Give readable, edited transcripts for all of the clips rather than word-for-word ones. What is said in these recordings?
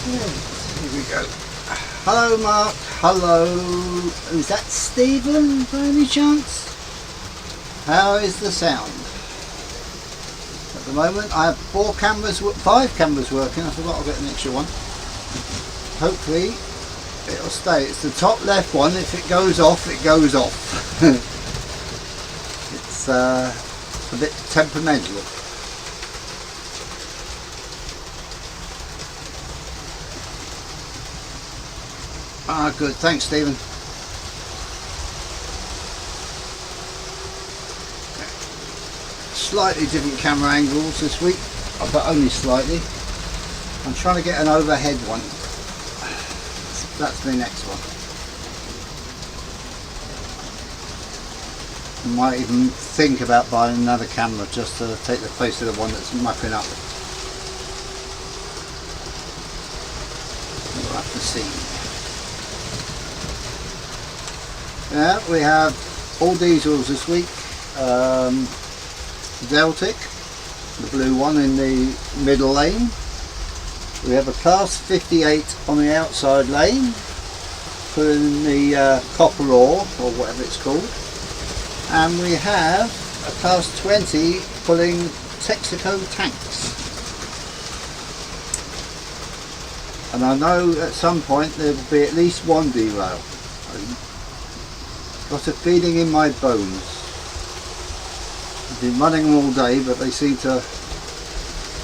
Yes, here we go. Hello Mark, hello. Is that Stephen by any chance? How is the sound? At the moment I have 5 cameras working. I forgot I'll get an extra one. Hopefully it'll stay. It's the top left one. If it goes off, it goes off. It's a bit temperamental. Ah, good. Thanks, Stephen. Slightly different camera angles this week, but only slightly. I'm trying to get an overhead one. That's the next one. I might even think about buying another camera just to take the place of the one that's mucking up. We'll have to see. Yeah, we have all diesels this week. Deltic, the blue one in the middle lane. We have a class 58 on the outside lane, putting the copper ore, or whatever it's called. And we have a class 20 pulling Texaco tanks. And I know at some point there will be at least one derail. Got a feeling in my bones. I've been running them all day, but they seem to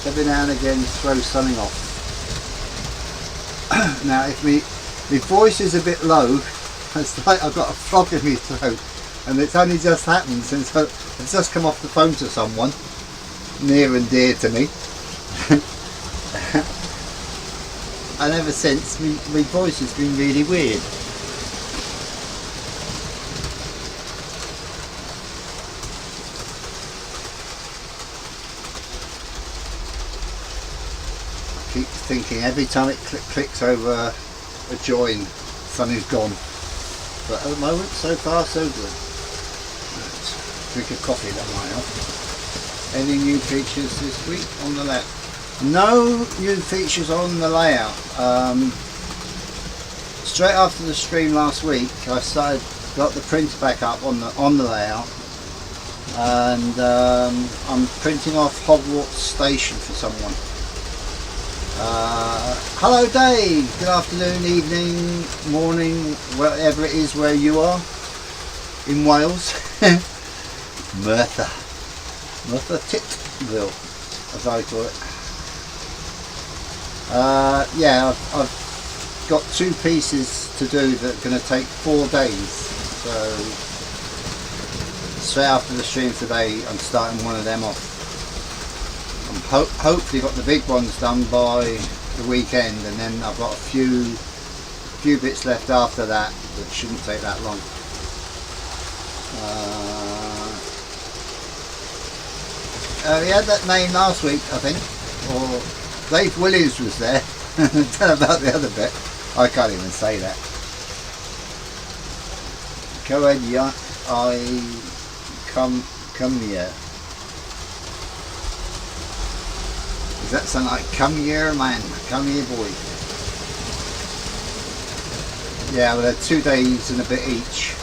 every now and again throw something off. Now if my voice is a bit low, it's like I've got a frog in my throat, and it's only just happened since I've just come off the phone to someone near and dear to me. And ever since my voice has been really weird. Keep thinking every time it clicks over a join, something's gone. But at the moment, so far so good. Let's drink a coffee, that might help. Any new features this week on the layout? No new features on the layout. Straight after the stream last week, I got the printer back up on the layout, and I'm printing off Hogwarts Station for someone. Hello Dave, good afternoon, evening, morning, wherever it is where you are in Wales. Merthyr Tydfil, as I call it. Yeah, I've got 2 pieces to do that are going to take 4 days, so straight after the stream today I'm starting one of them off. I'm hopefully got the big ones done by the weekend, and then I've got a few bits left after that shouldn't take that long. We had that name last week, I think, or Dave Williams was there. I don't know about the other bit. I can't even say that. Go ahead, yeah. Come here. Does that sound like come here man, come here boy? Yeah, well they're 2 days and a bit each.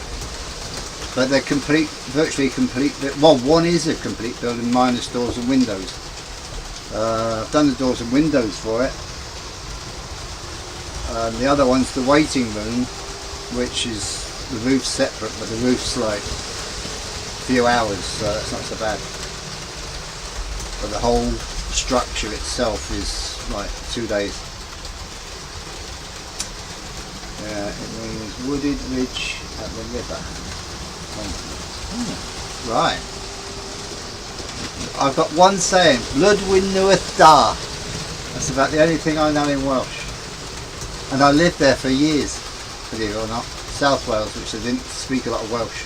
But they're virtually complete. Well, one is a complete building minus doors and windows. I've done the doors and windows for it. The other one's the waiting room, which is the roof separate, but the roof's like a few hours, so that's not so bad. But the whole structure itself is like 2 days. Yeah, it means wooded ridge at the river. Right. I've got one saying, Ludwin knoweth da. That's about the only thing I know in Welsh. And I lived there for years, believe it or not. South Wales, which I didn't speak a lot of Welsh.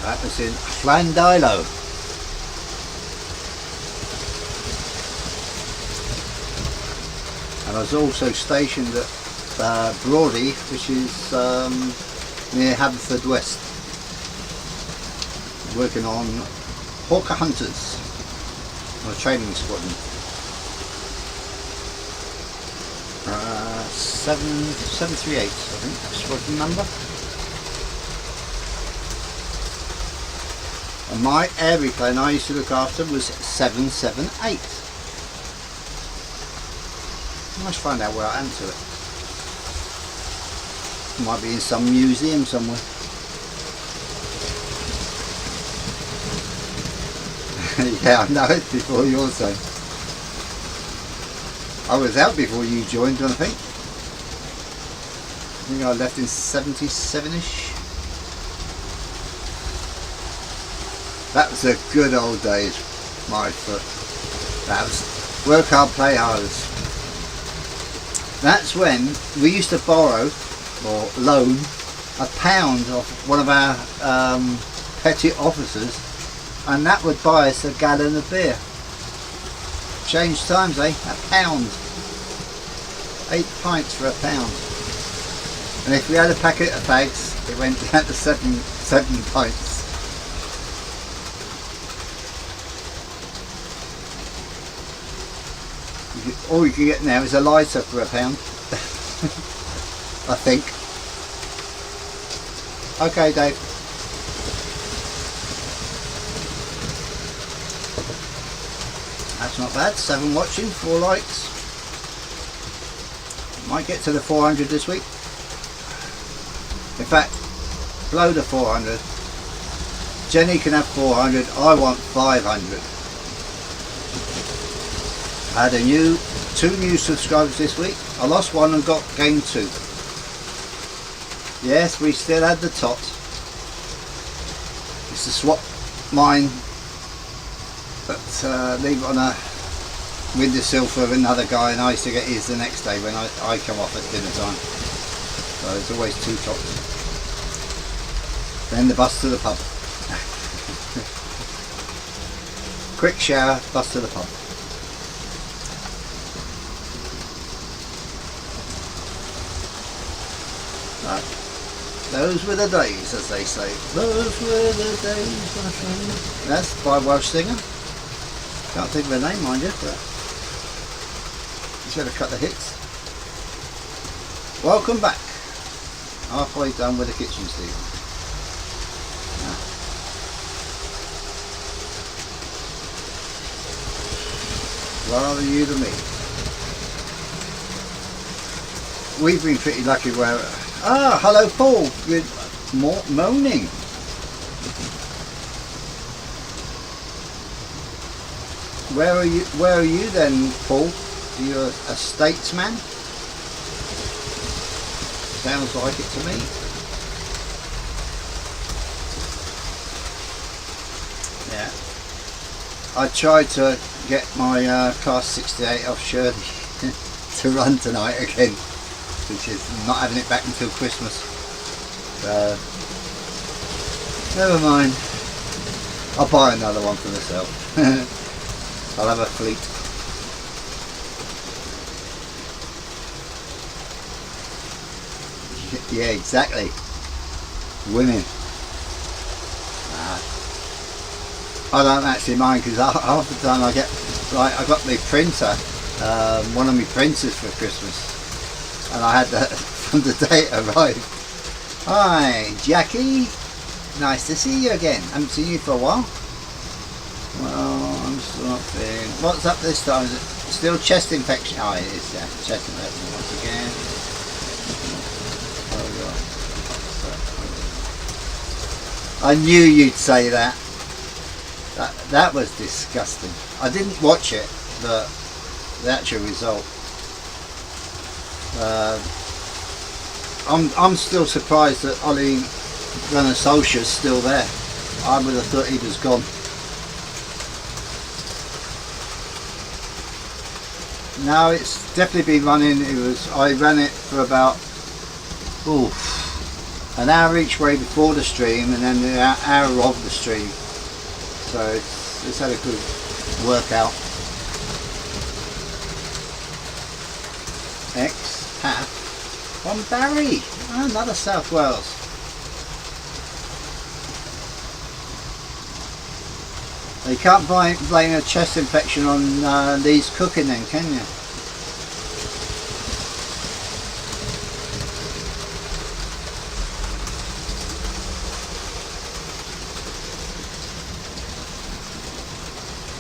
That was in Llandilo. And I was also stationed at Brawley, which is near Haverfordwest, working on hawker hunters. on a training squadron. 738, I think that's squadron number. And my aeroplane I used to look after was 778. I must find out where I am to it. Might be in some museum somewhere. Yeah, I know it before your time. I was out before you joined, I think. I think I left in 77ish. That was the good old days, my foot. That was work hard, play hardest. That's when we used to borrow or loan £1 off one of our petty officers, and that would buy us a gallon of beer. Change times, eh? £1. 8 pints for £1. And if we had a packet of fags, it went down to 7 pints. All you can get now is a lighter for £1. I think. Okay, Dave. That's not bad. 7 watching, 4 likes. Might get to the 400 this week. In fact, below the 400. Jenny can have 400. I want 500. I had 2 new subscribers this week. I lost 1 and gained 2. Yes, we still had the tot. It's to swap mine, but leave it on a windowsill for another guy, and I used to get his the next day when I come off at dinner time. So there's always 2 tots. Then the bus to the pub. Quick shower, bus to the pub. Those were the days, as they say. Those were the days, my friend. That's by a Welsh singer. Can't think of her name, mind you, but just had a couple of hits. Welcome back. Halfway done with the kitchen, Steve. Rather you than me. We've been pretty lucky where... Ah, hello Paul. Good morning. Where are you then, Paul? Are you a statesman? Sounds like it to me. Yeah. I tried to get my Class 68 off Shirley to run tonight again, which is not having it back until Christmas. So, never mind. I'll buy another one for myself. I'll have a fleet. Yeah, exactly. Women. I don't actually mind, because half the time I get, like, I got my printer, one of my printers for Christmas. And I had that from the day it arrived. Hi, Jackie. Nice to see you again. Haven't seen you for a while. Well, I'm still not feeling... What's up this time? Is it still chest infection? Oh, it is, yeah. Chest infection once again. Oh, God. I knew you'd say that. That was disgusting. I didn't watch it, but the actual result. I'm still surprised that Ollie Gunnar-Solskjaer's still there. I would have thought he was gone. No, it's definitely been running. I ran it for about an hour each way before the stream, and then an hour of the stream. So it's had a good workout. Ex-Path from Barry, another South Wales. You can't blame a chest infection on these cooking then, can you?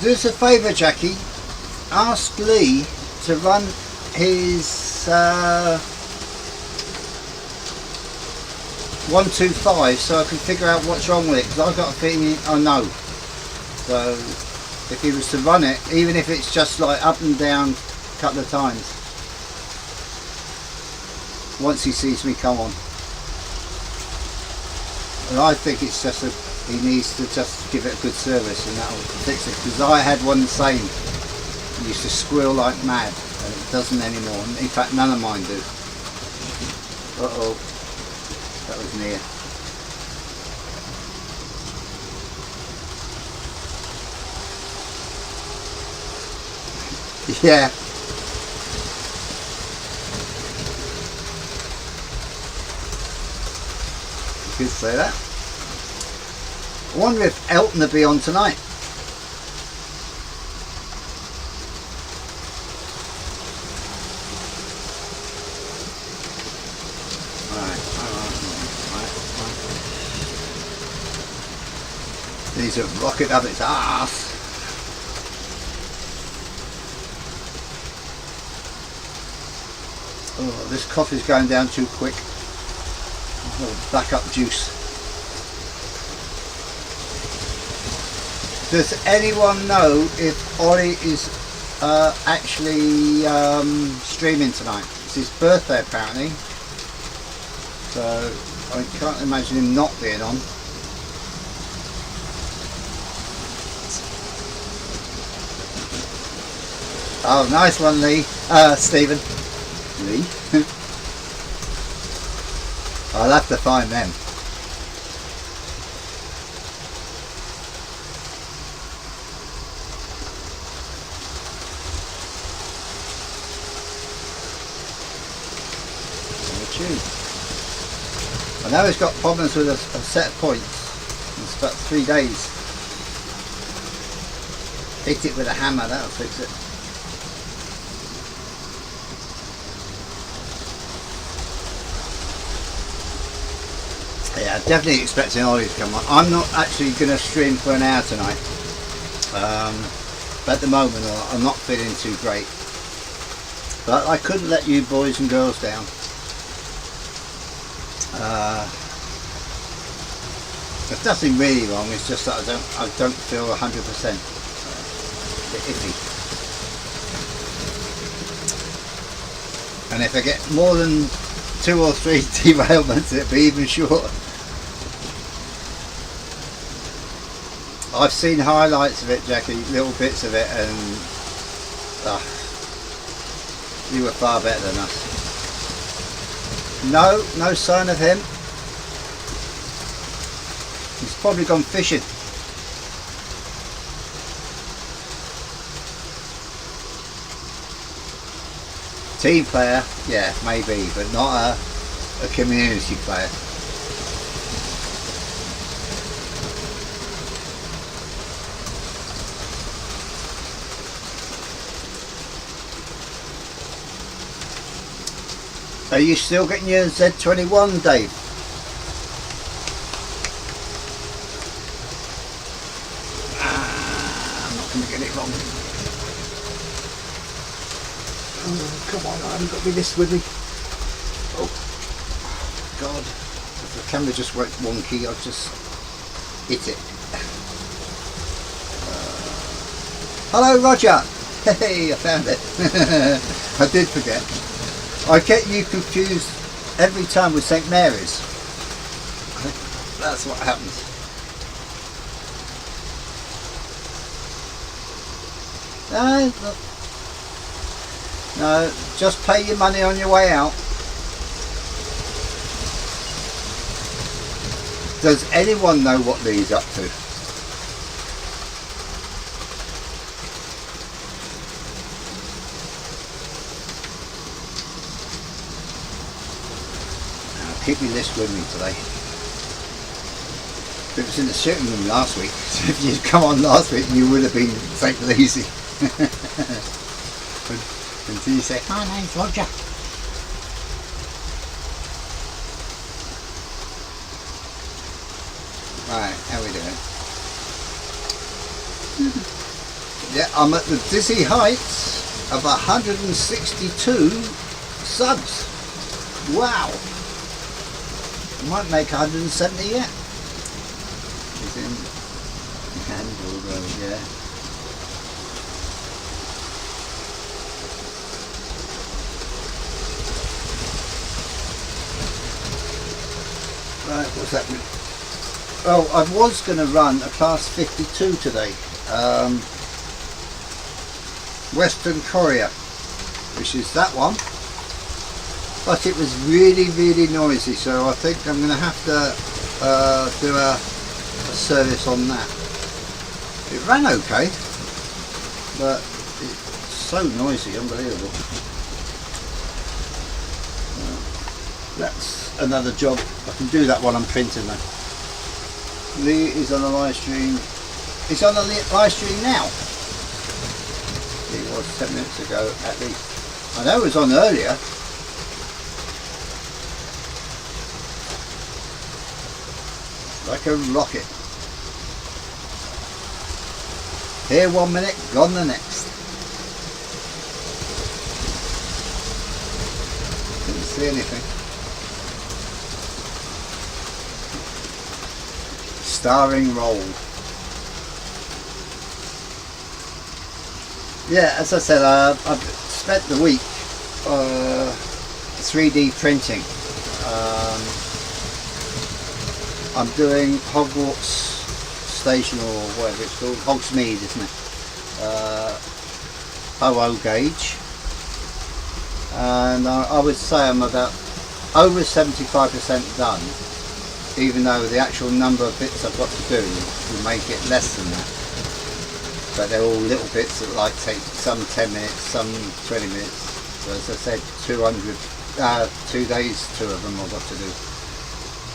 Do us a favour, Jackie. Ask Lee to run his 125 so I can figure out what's wrong with it, because I've got a feeling I know. So if he was to run it, even if it's just like up and down a couple of times, once he sees me come on. And I think it's just he needs to just give it a good service and that'll fix it, because I had one the same. It used to squeal like mad and it doesn't anymore. In fact, none of mine do. Uh-oh, that was near. Yeah. You could say that. I wonder if Elton will be on tonight. Needs to rocket up its ass. Oh, this coffee's going down too quick. Oh, backup juice. Does anyone know if Ollie is actually streaming tonight? It's his birthday apparently, so I can't imagine him not being on. Oh, nice one, Lee. Stephen. Lee. I'll have to find them. I know he's got problems with a set of points. It's about 3 days. Hit it with a hammer, that'll fix it. Yeah, definitely expecting Ollie to come on. I'm not actually going to stream for an hour tonight. At the moment, I'm not feeling too great. But I couldn't let you boys and girls down. There's nothing really wrong. It's just that I don't feel 100%. A bit iffy. And if I get more than 2 or 3 derailments, it'll be even shorter. I've seen highlights of it, Jackie, little bits of it, and you were far better than us. No sign of him. He's probably gone fishing. Team player, yeah, maybe, but not a community player. Are you still getting your Z21, Dave? I'm not going to get it wrong. Oh, come on, I haven't got my list with me. Oh, God. If the camera just went wonky, I'll just hit it. Hello, Roger. Hey, I found it. I did forget. I get you confused every time with St Mary's. That's what happens. No, just pay your money on your way out. Does anyone know what Lee's up to? Keep your list with me today. It was in the sitting room last week, so if you'd come on last week you would have been taken it easy. Until you say, "My name's Roger." Right, how we doing? Yeah, I'm at the dizzy heights of 162 subs. Wow! I might make 170 yet. Is in handle road, yeah. Right, what's happening? Oh, I was going to run a class 52 today. Western Courier, which is that one. But it was really, really noisy, so I think I'm going to have to do a service on that. It ran okay, but it's so noisy, unbelievable. That's another job. I can do that while I'm printing though. Lee is on a live stream. He's on a live stream now. He was 10 minutes ago at least. I know it was on earlier. Like a rocket. Here 1 minute, gone the next. Didn't see anything. Starring role. Yeah, as I said, I've spent the week 3D printing. I'm doing Hogwarts Station, or whatever it's called, Hogsmeade, isn't it? 00 gauge, and I would say I'm about over 75% done, even though the actual number of bits I've got to do will make it less than that. But they're all little bits that like take some 10 minutes, some 20 minutes. So as I said, 2 days, 2 of them I've got to do.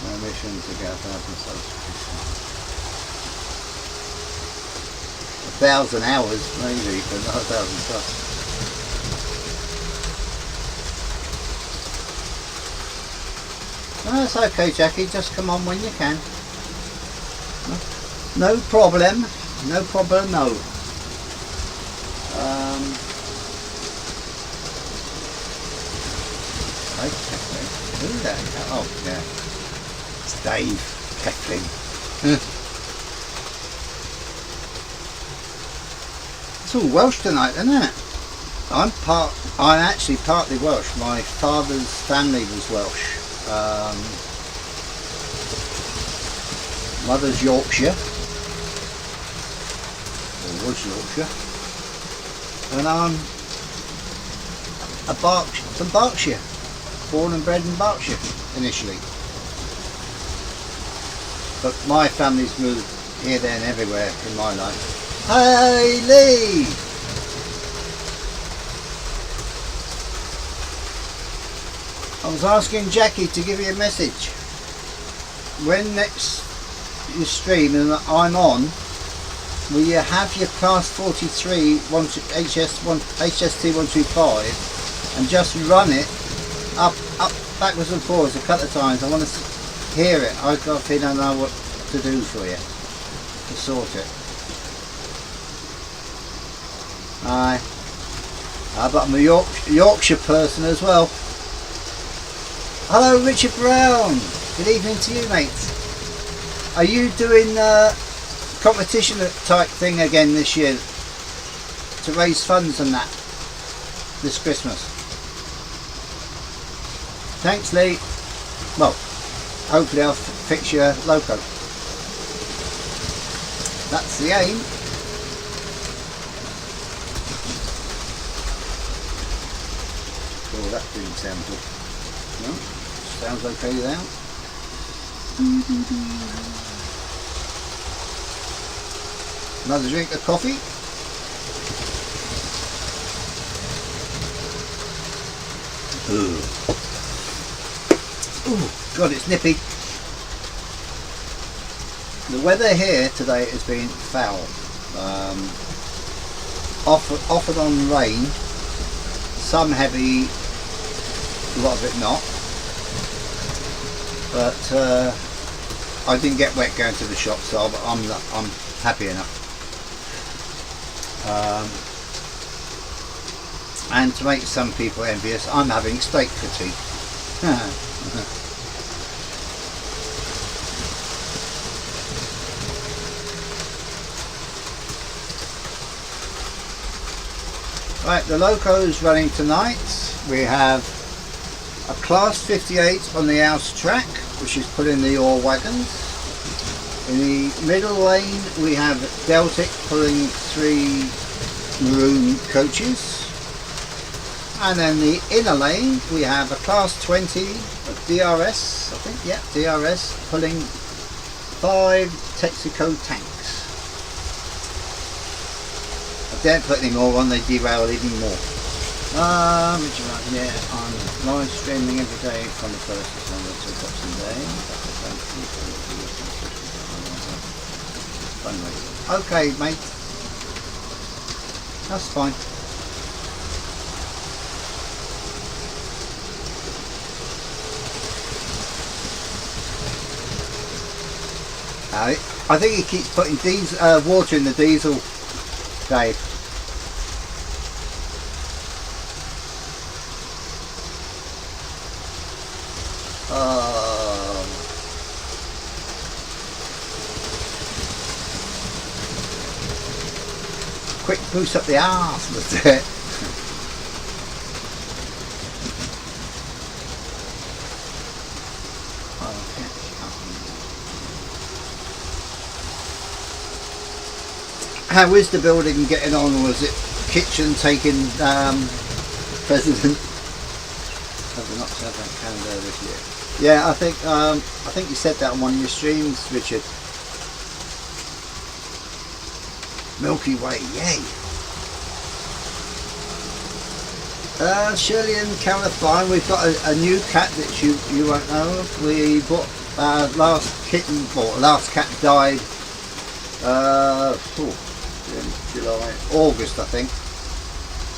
Mission to get 1,000 subs. 1,000 hours maybe, but not 1,000 subs. No, it's okay, Jackie, just come on when you can. No problem. No problem, no. Okay. Who's that? Oh, yeah. It's Dave Keckling. It's all Welsh tonight, isn't it? I'm actually partly Welsh. My father's family was Welsh. Mother's Yorkshire. Was Yorkshire, and I'm from Berkshire, born and bred in Berkshire initially, but my family's moved here, there and everywhere in my life. Hey Lee! I was asking Jackie to give you a message. When next you stream and I'm on, will you have your class 43 HST 125 and just run it up, backwards and forwards a couple of times? I want to hear it. I don't know what to do for you to sort it. Aye. But I'm a Yorkshire person as well. Hello Richard Brown. Good evening to you, mates. Are you doing competition type thing again this year to raise funds and that this Christmas? Thanks, Lee. Well, hopefully I'll fix your loco. That's the aim. Oh, that didn't sound good. No, sounds okay now. Another drink of coffee. Ooh. Ooh, God, it's nippy. The weather here today has been foul. Off and on rain, some heavy, a lot of it not. But I didn't get wet going to the shop, so I'm happy enough. And to make some people envious, I'm having steak for tea. Right, the loco's running tonight. We have a Class 58 on the house track, which is pulling the ore wagons. In the middle lane we have Deltic pulling 3 maroon coaches. And then the inner lane we have a Class 20 of DRS, I think, yeah, DRS, pulling 5 Texaco tanks. Don't put any more on, they derail even more. Yeah, I'm live streaming every day from the 1st of December to Boxing Day. Okay, mate. That's fine. I think he keeps putting water in the diesel, Dave. Quick boost up the arse, that's it. How is the building getting on? Was it kitchen taking president? Have we not had that calendar this year? Yeah, I think you said that on one of your streams, Richard. Milky Way, yay! Shirley and Carol are fine. We've got a new cat that you won't know of. We bought last cat died in July, August I think.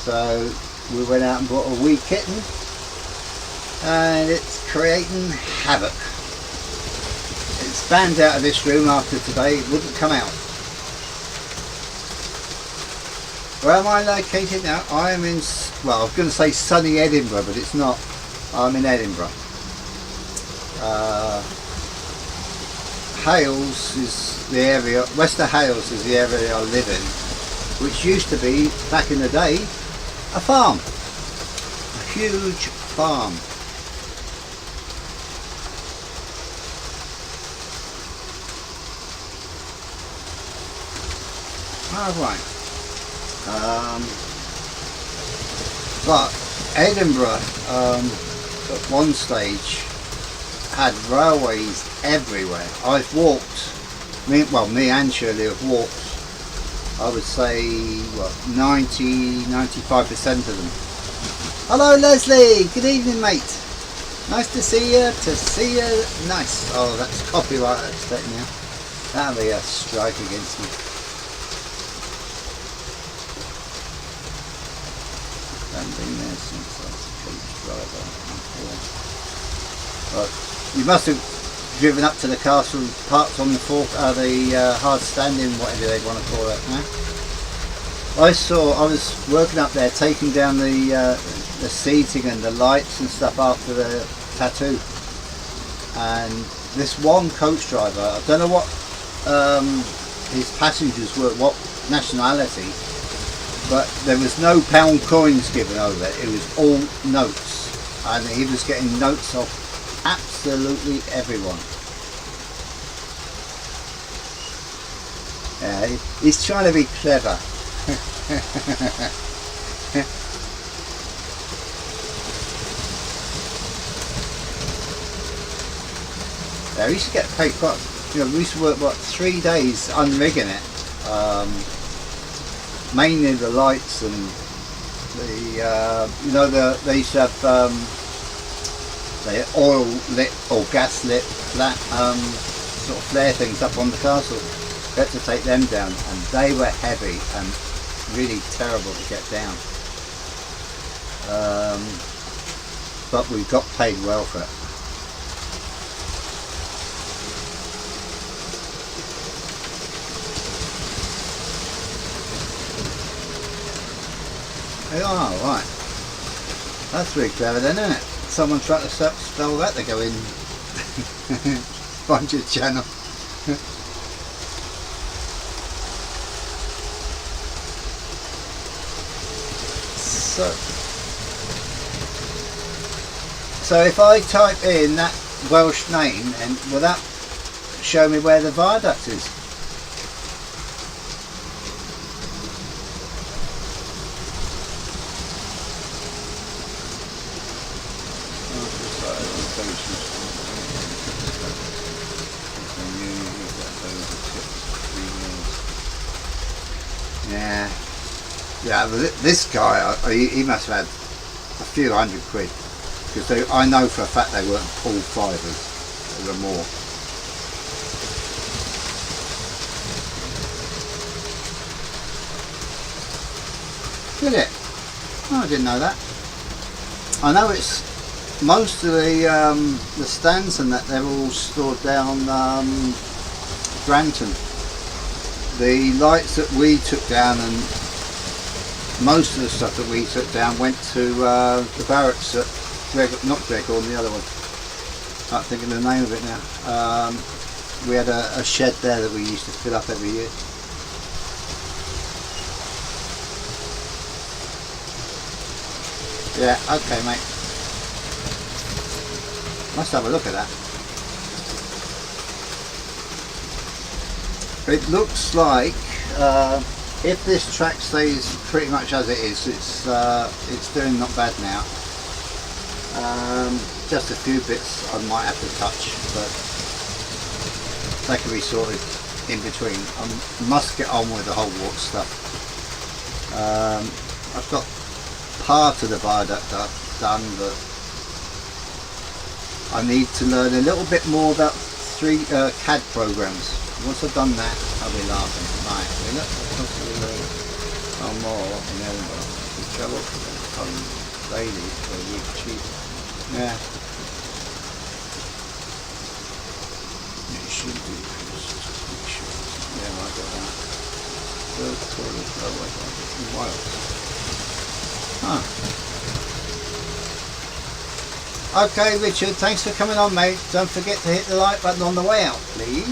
So we went out and bought a wee kitten, and it's creating havoc. It's banned out of this room after today. It wouldn't come out. Where am I located now? I am in, well, I was going to say sunny Edinburgh, but it's not. I'm in Edinburgh. Hales is the area, west of Hales is the area I live in, which used to be, back in the day, a farm. A huge farm. Alright. But Edinburgh at one stage had railways everywhere. I've walked, me and Shirley have walked, I would say, what, 90–95% of them. Hello Leslie, good evening mate. Nice to see you, nice. Oh, that's copyright that's taken now. That'll be a strike against me. Been there since I was a coach driver. But you must have driven up to the castle, parked on the hard standing, whatever they want to call it. Huh? I was working up there, taking down the seating and the lights and stuff after the tattoo, and this one coach driver, I don't know what his passengers were, what nationality, but there was no pound coins given over. It was all notes, and he was getting notes off absolutely everyone. Yeah, he's trying to be clever. Yeah, we used to get paid quite, we used to work, 3 days unrigging it. Mainly the lights and the, they used to have the oil lit or gas lit flat sort of flare things up on the castle. We had to take them down, and they were heavy and really terrible to get down. But we got paid well for it. Oh, right. That's really clever then, isn't it? Someone tried to spell that to go in. Find your channel. So if I type in that Welsh name, and will that show me where the viaduct is? Yeah, this guy, he must have had a few hundred quid, because I know for a fact they weren't all fivers, there were more. Did it? Oh, I didn't know that. I know it's most of the stands and that, they're all stored down Granton. The lights that we took down, and most of the stuff that we took down, went to the barracks at not Gregor, the other one. I can't think of the name of it now. We had a shed there that we used to fill up every year. Yeah, okay mate. Must have a look at that. It looks like if this track stays pretty much as it is, it's doing not bad now. Just a few bits I might have to touch, but that can be sorted in between. I must get on with the whole walk stuff. I've got part of the viaduct done, but I need to learn a little bit more about CAD programs. Once I've done that, I'll be laughing. Right, we look or more in Edinburgh. We travel home daily for a week cheap. Yeah. It should be yeah, I got that. Third toilet, oh my god, in Wales. Huh. Okay, Richard, thanks for coming on, mate. Don't forget to hit the like button on the way out, please.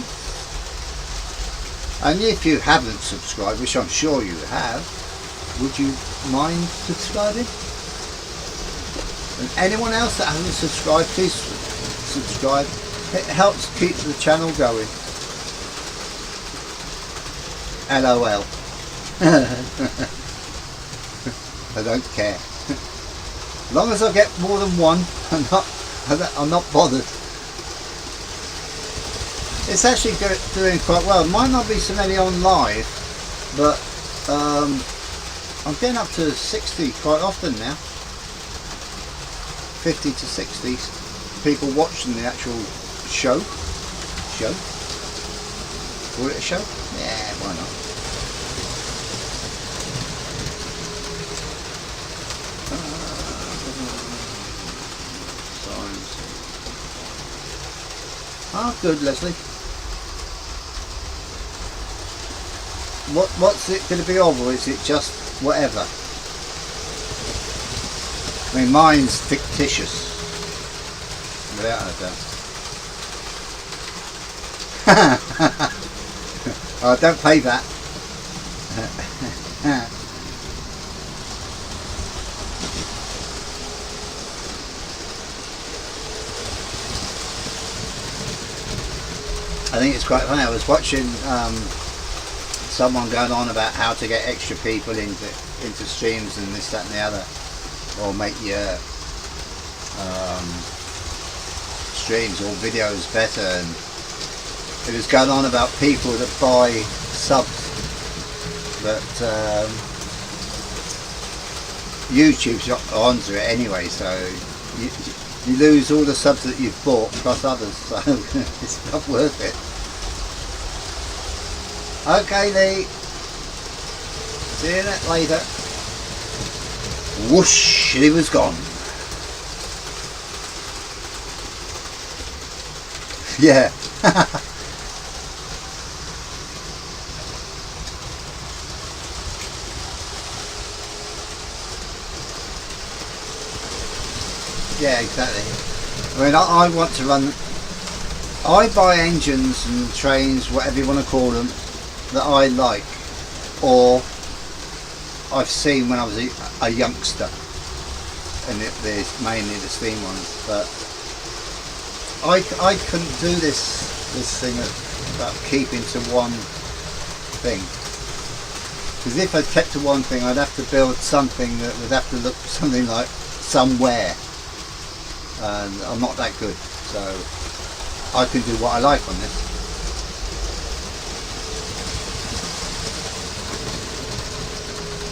And if you haven't subscribed, which I'm sure you have, would you mind subscribing? And anyone else that hasn't subscribed, please subscribe. It helps keep the channel going. LOL. I don't care. As long as I get more than one, I'm not bothered. It's actually doing quite well. It might not be so many on live, but I'm getting up to 60 quite often now. 50 to 60 people watching the actual show. Call it a show? Yeah, why not? Ah, good, Leslie. What's it going to be of, or is it just whatever? I mean, mine's fictitious. Without a doubt. Oh, don't play that. I think it's quite funny. I was watching someone going on about how to get extra people into streams and this, that and the other, or make your streams or videos better, and it was going on about people that buy subs, but YouTube's onto it anyway, so you lose all the subs that you've bought plus others, so it's not worth it. Okay, Lee. See you later. Whoosh, and he was gone. Yeah. Yeah, exactly. I mean, I want to run. I buy engines and trains, whatever you want to call them, that I like, or I've seen when I was a youngster, and there's mainly the steam ones. But I couldn't do this thing about keeping to one thing, because if I kept to one thing, I'd have to build something that would have to look something like somewhere, and I'm not that good, so I can do what I like on this.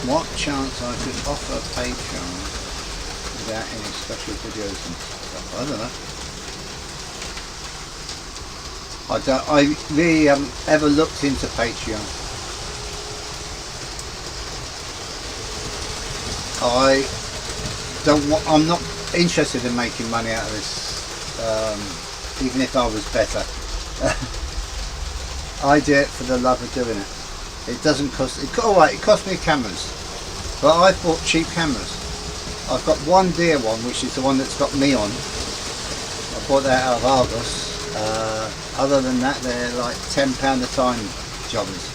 What chance I could offer Patreon without any special videos and stuff? I don't know. I really haven't ever looked into Patreon. I'm not interested in making money out of this, even if I was better. I do it for the love of doing it. It doesn't cost, alright, it cost me cameras, but I bought cheap cameras. I've got one dear one, which is the one that's got me on. I bought that out of Argos. Other than that, they're like £10 a time jobbers.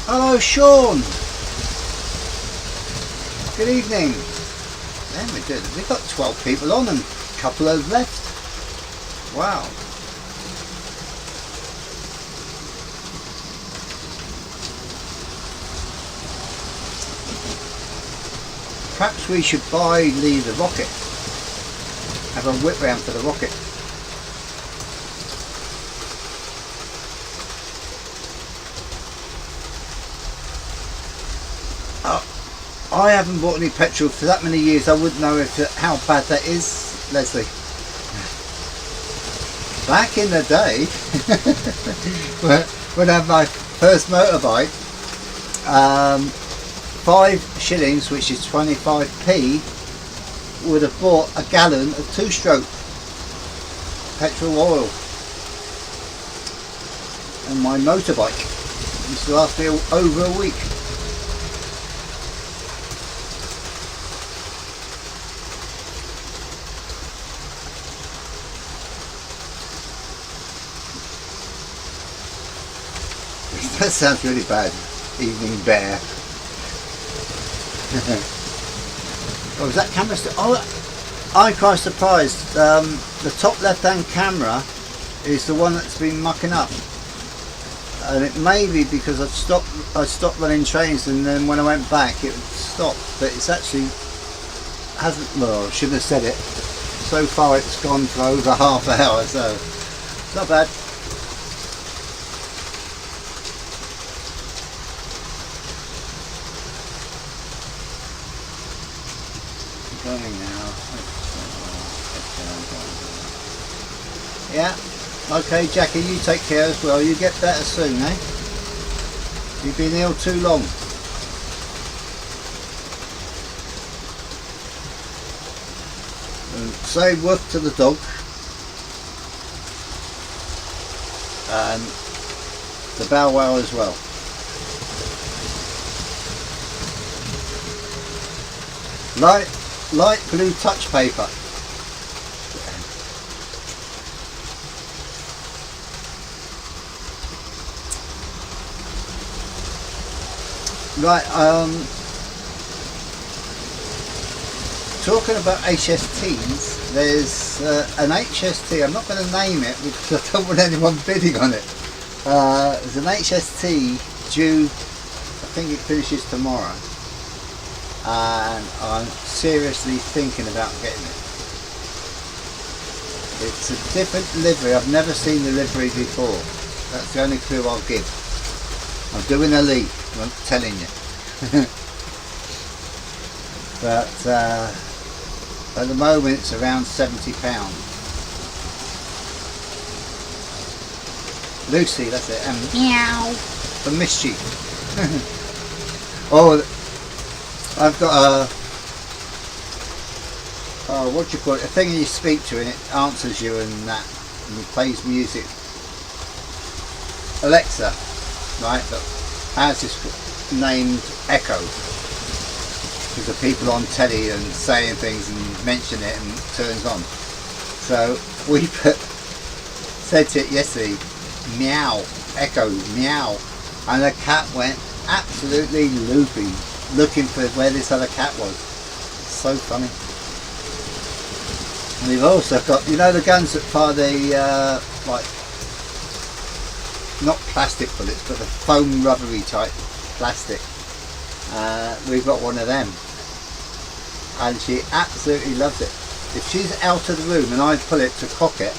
Hello, Sean. Good evening. Then we've got 12 people on and a couple have left. Wow. Perhaps we should buy Lee the rocket. Have a whip round for the rocket. I haven't bought any petrol for that many years. I wouldn't know how bad that is, Leslie. Back in the day, when I had my first motorbike, 5 shillings, which is 25p, would have bought a gallon of 2-stroke petrol oil. And my motorbike used to last me over a week. That sounds really bad. Evening bear. Oh, is that camera still? Oh, I'm quite surprised. The top left-hand camera is the one that's been mucking up, and it may be because I stopped running trains, and then when I went back, it stopped. But it's actually hasn't. Well, I shouldn't have said it. So far, it's gone for over half an hour, so it's not bad. Yeah, okay, Jackie, you take care as well. You get better soon, eh? You've been ill too long. And say woof to the dog. And the bow wow as well. Light blue touch paper. Right, talking about HSTs, there's an HST, I'm not going to name it because I don't want anyone bidding on it. There's an HST due, I think it finishes tomorrow, and I'm seriously thinking about getting it. It's a different livery, I've never seen the livery before, that's the only clue I'll give. I'm doing a leak, I'm telling you. but at the moment it's around £70. Lucy, that's it, and meow for mischief. Oh, I've got a what do you call it? A thing you speak to and it answers you and that, and it plays music. Alexa, right? But ours is named Echo because of people on telly and saying things and mention it and it turns on. So we said to it yesterday, meow, Echo, meow, and the cat went absolutely loopy, looking for where this other cat was. So funny. And we've also got, you know, the guns that fire the like, not plastic bullets, but the foam rubbery type plastic. We've got one of them, and she absolutely loves it. If she's out of the room and I pull it to cock it,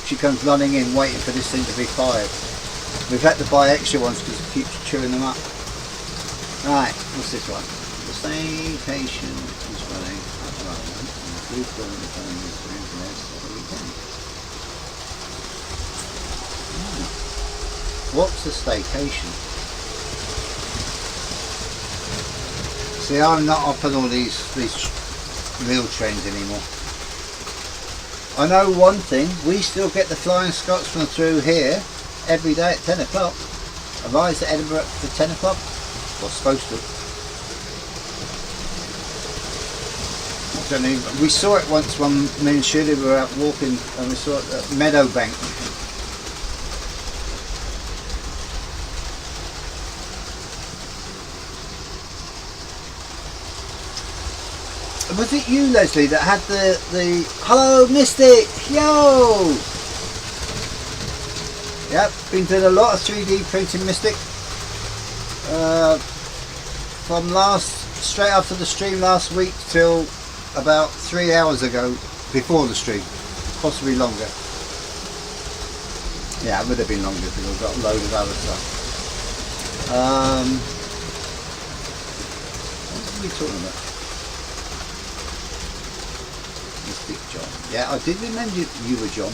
she comes running in waiting for this thing to be fired. We've had to buy extra ones because it keeps chewing them up. Right, what's this one? The staycation is running at the moment. We've got the phone this weekend. What's a staycation? See, I'm not up on all these real trends anymore. I know one thing, we still get the Flying Scotsman through here every day at 10 o'clock. Arrives at Edinburgh for 10 o'clock. Or supposed to. I don't know, we saw it once when me and Shirley were out walking and we saw it at Meadowbank. Was it you, Leslie, that had the hello Mystic, yo? Yep, been doing a lot of 3D printing, Mystic. From straight after the stream last week till about 3 hours ago, before the stream, possibly longer. Yeah, it would have been longer because I've got a load of other stuff. What were we talking about? Mystic John. Yeah, I did remember you were John.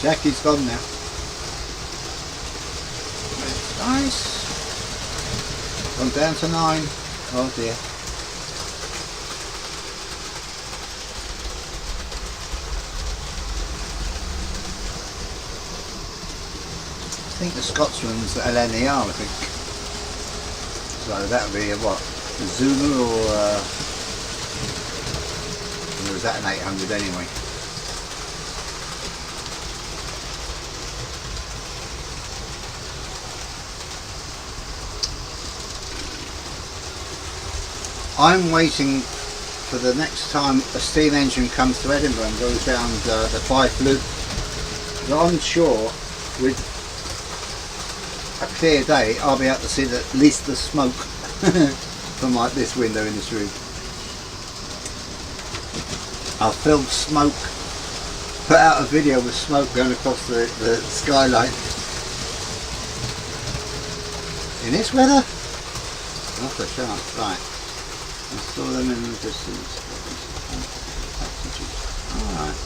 Jackie's gone now. Nice. Gone down to 9. Oh dear. I think the Scotsman's at LNER, I think. So that would be a what? A Zoomer or was that an 800 anyway? I'm waiting for the next time a steam engine comes to Edinburgh and goes down the Fife Loop. I'm sure with a clear day I'll be able to see at least the smoke from like this window in this room. I'll film smoke, put out a video with smoke going across the skyline. In this weather? Not a chance, right. I saw them in the distance. Alright.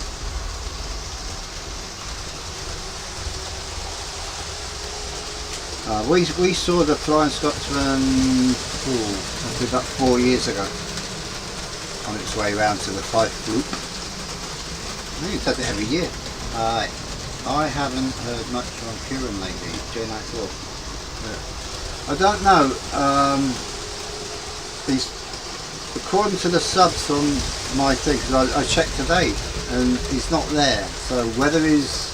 We saw the Flying Scotsman about 4 years ago on its way round to the Fife Loop. I think it does it every year. I haven't heard much from Kieran lately, J94. I don't know. He's, according to the subs on my thing, because I checked today and he's not there. So whether he's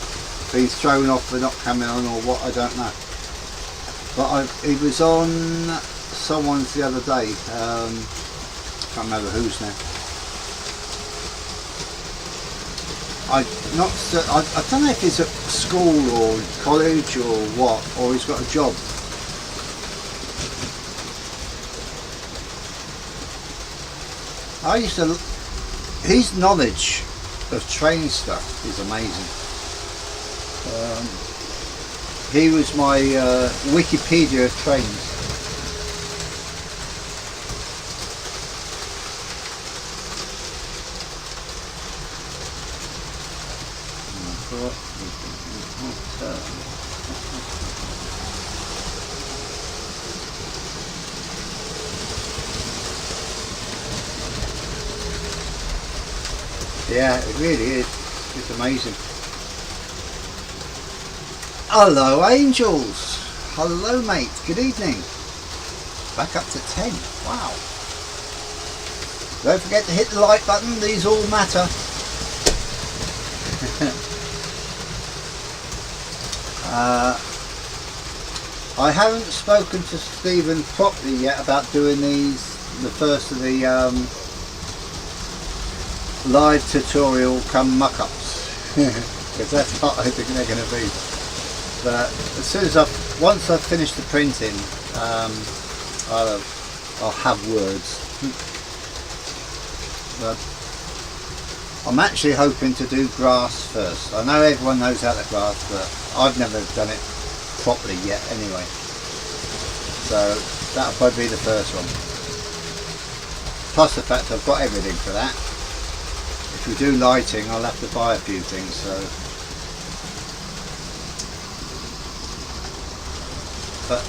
been thrown off for not coming on or what, I don't know. But he was on someone's the other day. Can't remember whose now. I don't know if he's at school or college or what, or he's got a job. His knowledge of train stuff is amazing. He was my Wikipedia of trains. Yeah, it really is. It's amazing. Hello, angels. Hello, mate. Good evening. Back up to 10. Wow. Don't forget to hit the like button. These all matter. I haven't spoken to Stephen properly yet about doing the first of the live tutorial come muck-ups, because that's what I think they're going to be. But as soon as once I've finished the printing, I'll have words. But I'm actually hoping to do grass first. I know everyone knows how to grass, but I've never done it properly yet anyway. So that'll probably be the first one. Plus the fact I've got everything for that. If we do lighting, I'll have to buy a few things. So, but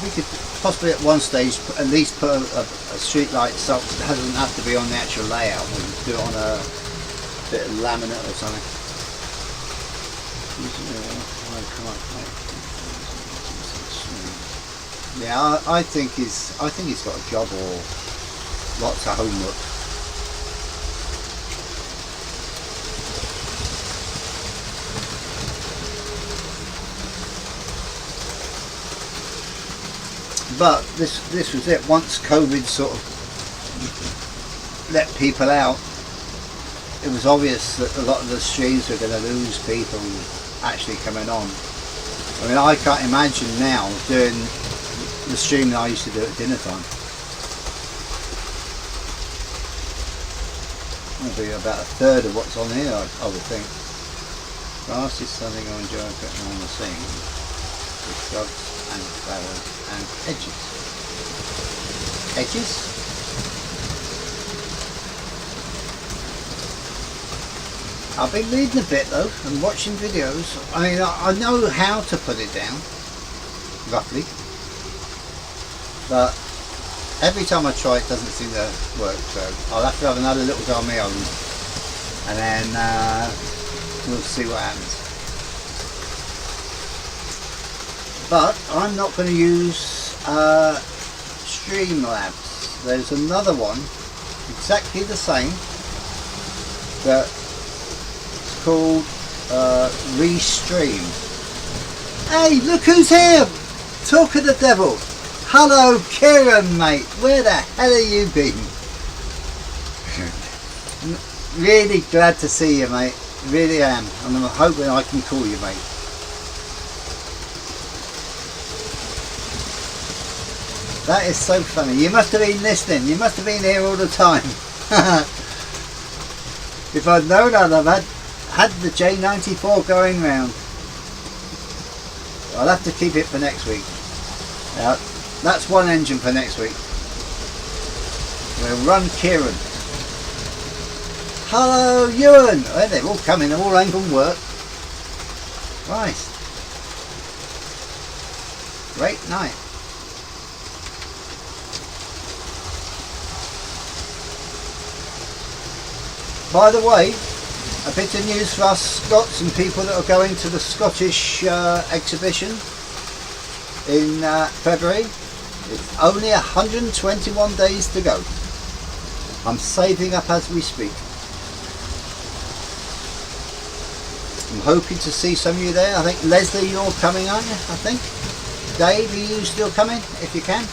we could possibly at one stage at least put a street light so it doesn't have to be on the actual layout. We can do it on a bit of laminate or something. Yeah, I think he's got a job or lots of homework. But this was it. Once COVID sort of let people out, it was obvious that a lot of the streams were going to lose people actually coming on. I mean, I can't imagine now doing the stream that I used to do at dinner time. It'll be about a third of what's on here, I would think. Grass is something I enjoy putting on the scene, with shrubs and flowers and hedges. Hedges? I've been reading a bit though and watching videos. I mean, I know how to put it down, roughly, but every time I try it doesn't seem to work, so I'll have to have another little go on my own, and then we'll see what happens. But I'm not going to use Streamlabs. There's another one exactly the same that it's called Restream. Hey, look who's here! Talk of the devil. Hello, Kieran, mate. Where the hell have you been? Really glad to see you, mate. Really am. And I'm hoping I can call you, mate. That is so funny. You must have been listening. You must have been here all the time. If I'd known, I'd have had the J94 going round. I'll have to keep it for next week. Now, that's one engine for next week. We'll run Kieran. Hello, Ewan. Oh, they're all coming. They're all home from work. Right. Great night. By the way, a bit of news for us Scots and people that are going to the Scottish exhibition in February. It's only 121 days to go. I'm saving up as we speak. I'm hoping to see some of you there. I think Leslie, you're coming, aren't you? I think. Dave, are you still coming? If you can.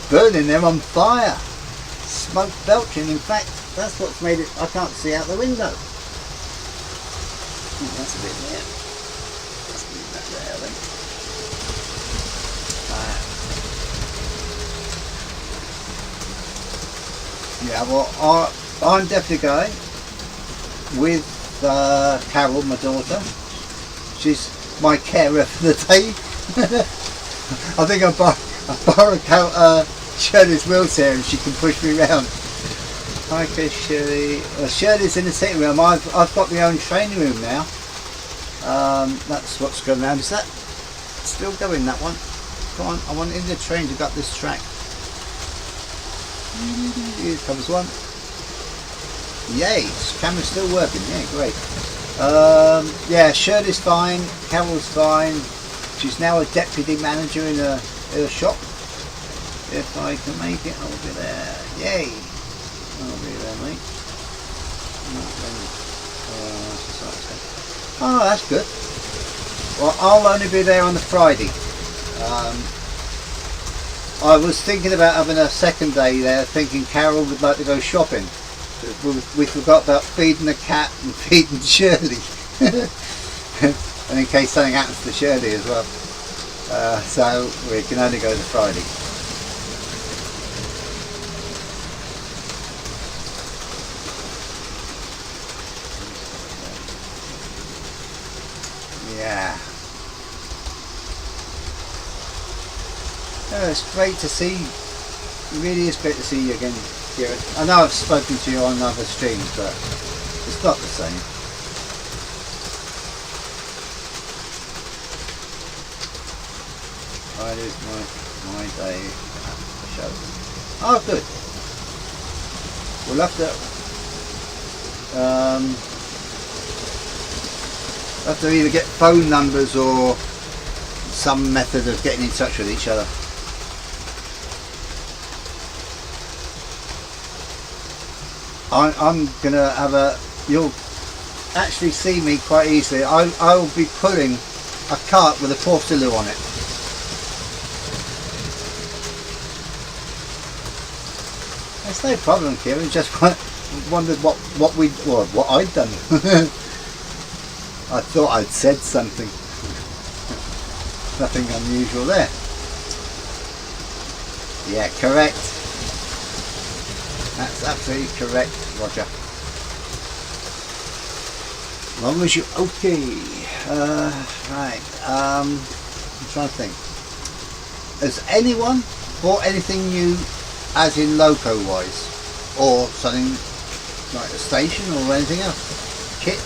Burning them on fire. Smoke belching, in fact, that's what's made it. I can't see out the window. That's a bit there. Let's leave that there, I think. Yeah, well, I'm definitely going with Carol, my daughter. She's my carer for the day. I think I borrowed Shirley's wheelchair and she can push me around. Hi, Chris, Shirley. Shirley's in the sitting room. I've got my own training room now. That's what's going around. Is that still going, that one? Come on, I want in the train to go up this track. Here comes one. Yay, camera's still working. Yeah, great. Yeah, Shirley's fine. Carol's fine. She's now a deputy manager in a shop. If I can make it, I'll be there. Yay! I'll be there, mate. Oh, that's good. Well, I'll only be there on the Friday. I was thinking about having a second day there, thinking Carol would like to go shopping. We forgot about feeding the cat and feeding Shirley. And in case something happens to Shirley as well. So we can only go the Friday. Yeah. Oh, it's great to see. It really is great to see you again, Kieran. I know I've spoken to you on other streams, but it's not the same. Friday's my day at the show. Oh, good. We'll have to either get phone numbers or some method of getting in touch with each other. I'm gonna have you'll actually see me quite easily. I'll be pulling a cart with a Portaloo on it. It's no problem, Kieran. Just wondered what I'd done. I thought I'd said something. Nothing unusual there. Yeah, correct. That's absolutely correct, Roger. As long as you're okay. Right. I'm trying to think. Has anyone bought anything new, as in loco wise, or something like a station or anything else? Kit?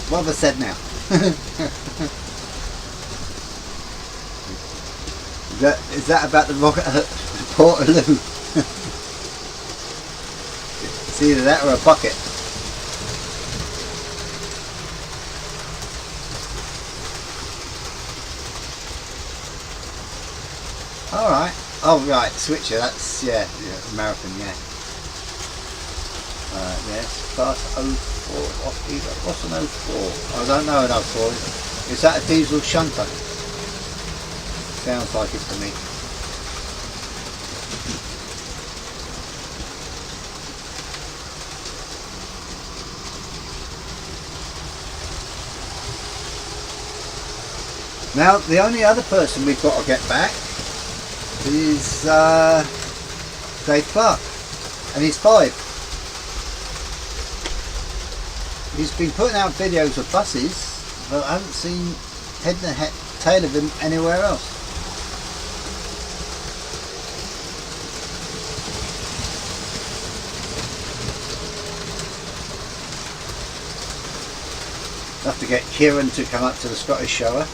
What have I said now? Is that about the rocket Portaloo? It's either that or a bucket. Alright. Oh right, switcher, that's yeah, American, yeah. Yes, class 04. What's an 04? I don't know an 04. Is that a diesel shunter? Sounds like it to me. Now, the only other person we've got to get back is Dave Clark, and he's 5. He's been putting out videos of buses, but I haven't seen head and tail of him anywhere else. I'll have to get Kieran to come up to the Scottish shower.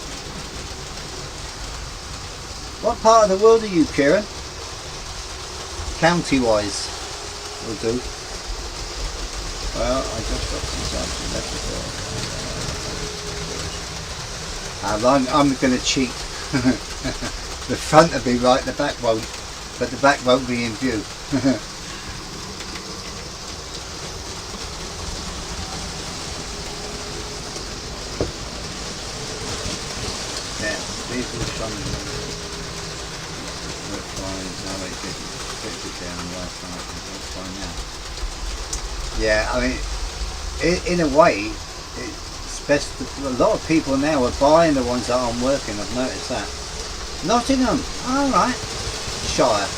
What part of the world are you, Kieran? County-wise will do. Well, I just got some something left before. I'm going to cheat. The front will be right, the back won't. But the back won't be in view. Yeah, these are the sun. Yeah, I mean, in a way, it's best. A lot of people now are buying the ones that aren't working. I've noticed that. Nottingham, all right. Shire.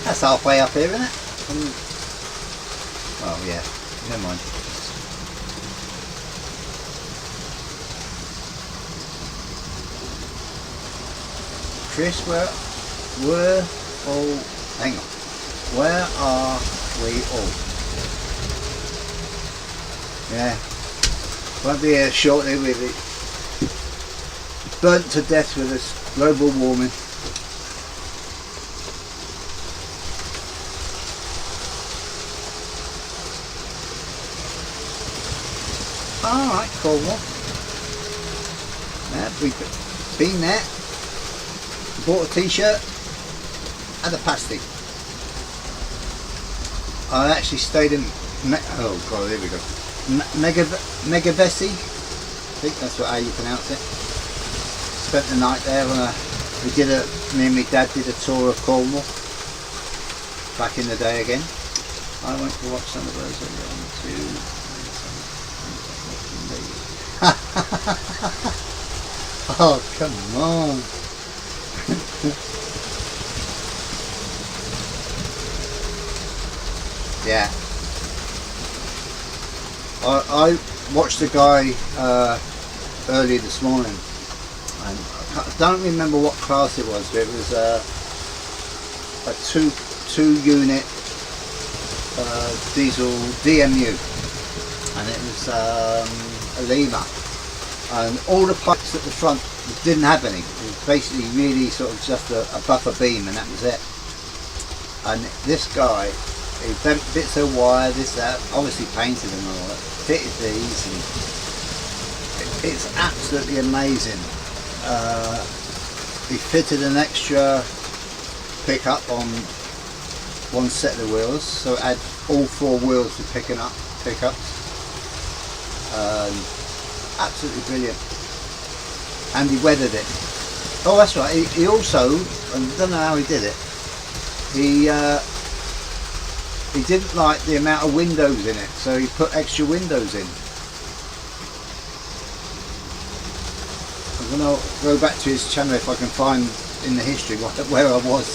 That's halfway up here, isn't it? Oh yeah, never mind. Chris, hang on. Where are we all? Yeah. Won't be here shortly with it. Burnt to death with this global warming. Alright, Cornwall. Yeah, we've been there. Bought a t-shirt and a pasty. I actually stayed in oh god, here we go. Megavesi, I think that's how you pronounce it. Spent the night there on me and my dad did a tour of Cornwall back in the day again. I went to watch some of those oh come on. Yeah. I watched a guy earlier this morning, and I don't remember what class it was, but it was a two unit diesel DMU, and it was a Lima, and all the pipes at the front didn't have any. It was basically really sort of just a buffer beam, and that was it. And this guy, he bent bits of wire, this, that, obviously painted them all, fitted these, and it's absolutely amazing. He fitted an extra pickup on one set of the wheels, so it had all four wheels for pickups. Absolutely brilliant. And he weathered it. Oh, that's right. He also, I don't know how he did it. He didn't like the amount of windows in it, so he put extra windows in. I'm going to go back to his channel if I can find in the history where I was.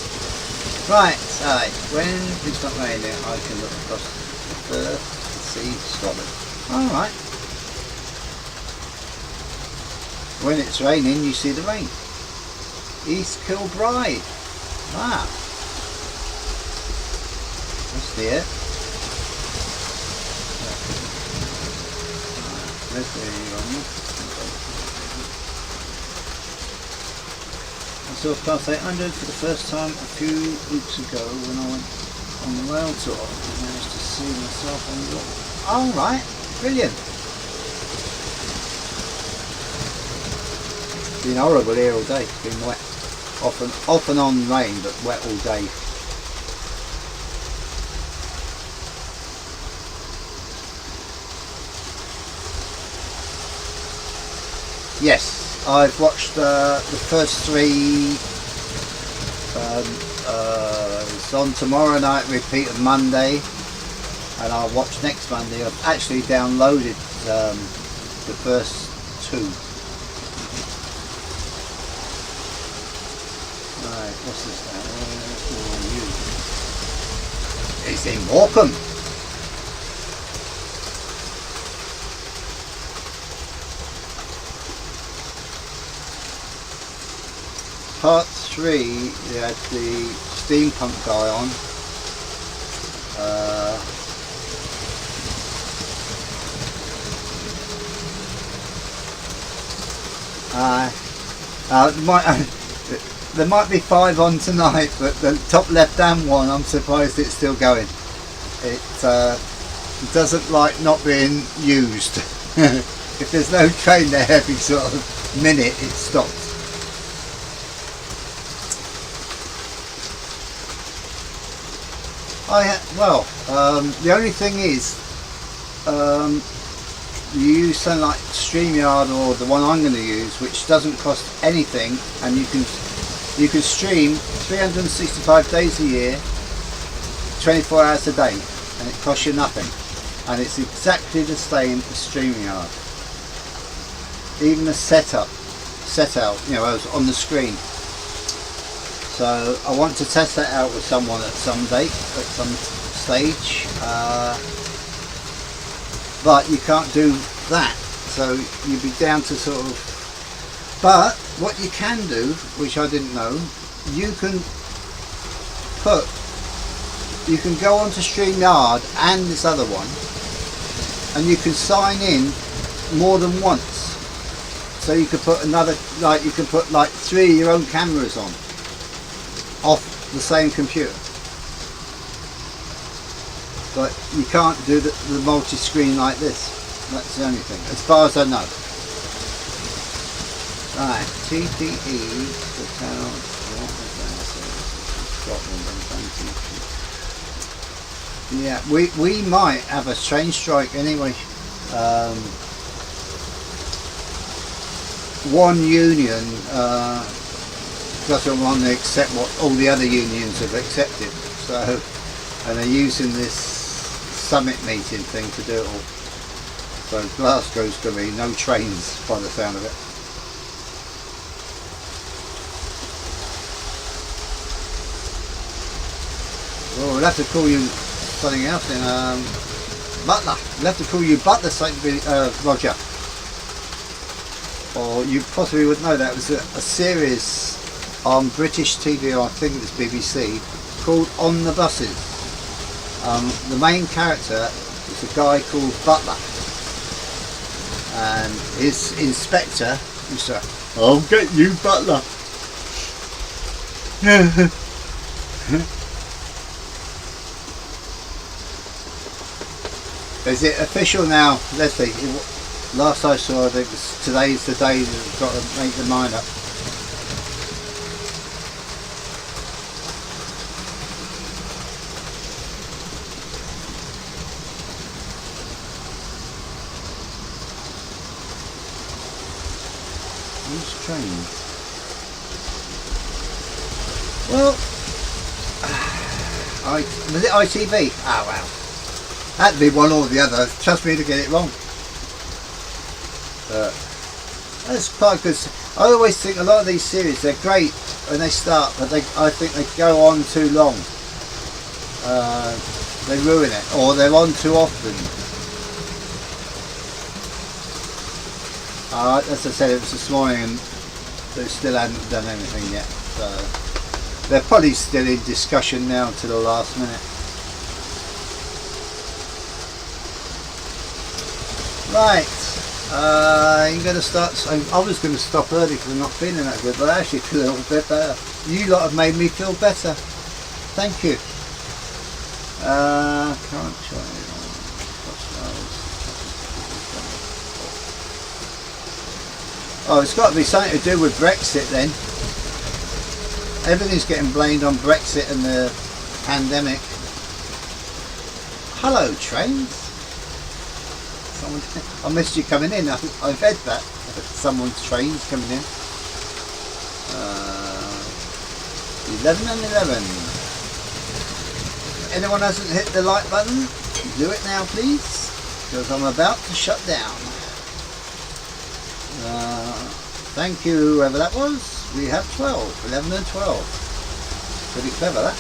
Right, so when it's not raining, I can look across the Firth and see Scotland. Alright. When it's raining, you see the rain. East Kilbride. Ah. That's there. There's the I saw Class 800 for the first time a few weeks ago when I went on the rail tour. I managed to see myself on the wall. Alright, brilliant. It's been horrible here all day, it's been wet. Off and on rain, but wet all day. Yes, I've watched the first three. It's on tomorrow night, repeat of Monday, and I'll watch next Monday. I've actually downloaded the first two. Right, what's this now? It's in Morecambe. Part 3, they had the steam pump guy on. There might be 5 on tonight, but the top left hand one, I'm surprised it's still going. It doesn't like not being used. If there's no train there every sort of minute, it stops. The only thing is, you use something like StreamYard or the one I'm going to use, which doesn't cost anything, and you can stream 365 days a year, 24 hours a day, and it costs you nothing, and it's exactly the same as StreamYard. Even the setup, on the screen. So I want to test that out with someone at some stage, but you can't do that, so you'd be down to sort of But what you can do, which I didn't know, you can go onto StreamYard and this other one, and you can sign in more than once. So you could put you can put like 3 of your own cameras on, off the same computer. But you can't do the multi-screen like this. That's the only thing, as far as I know. Right, TPE, the town, Scotland. Yeah, we might have a train strike anyway. One union doesn't want to accept what all the other unions have accepted, so, and they're using this summit meeting thing to do it all. So Glasgow's going to be no trains by the sound of it. Well, we'll have to call you something else then, Butler. We'll have to call you Butler, Roger. Or you possibly would know that it was a series on British TV, or I think it was BBC, called On the Buses. The main character is a guy called Butler, and his inspector used to, "I'll get you, Butler." Is it official now, Leslie? Last I saw, I think today's the day that we've got to make the mind up. Who's trained? Well, was it ITV? Ah, wow. That'd be one or the other. Trust me to get it wrong. That's quite good. I always think a lot of these series, they're great when they start, but I think they go on too long. They ruin it, or they're on too often. As I said, it was this morning and they still hadn't done anything yet. So they're probably still in discussion now to the last minute. Right. I'm going to start. I was going to stop early because I'm not feeling that good, but I actually feel a little bit better. You lot have made me feel better. Thank you. Current Oh, it's got to be something to do with Brexit then. Everything's getting blamed on Brexit and the pandemic. Hello, trains. I missed you coming in. I've heard that someone's train's coming in. 11 and 11. Anyone hasn't hit the like button, do it now please, because I'm about to shut down. Thank you, whoever that was. We have 12, 11 and 12. Pretty clever, that.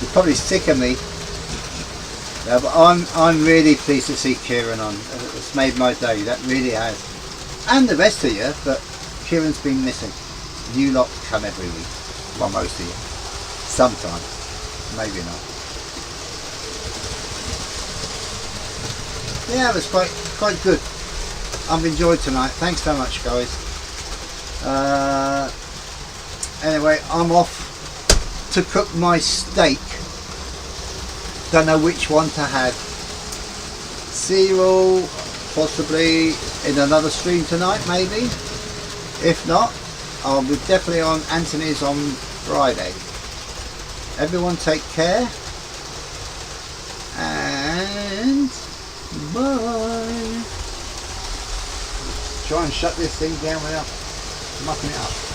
You're probably sick of me. Yeah, but I'm really pleased to see Kieran on. It's made my day, that really has. And the rest of you, but Kieran's been missing. You lot come every week. Well, most of you. Sometimes. Maybe not. Yeah, it was quite good. I've enjoyed tonight. Thanks so much, guys. Anyway, I'm off to cook my steak. Don't know which one to have. See you all possibly in another stream tonight, maybe. If not, I'll be definitely on Anthony's on Friday. Everyone take care. And bye. Try and shut this thing down without mucking it up.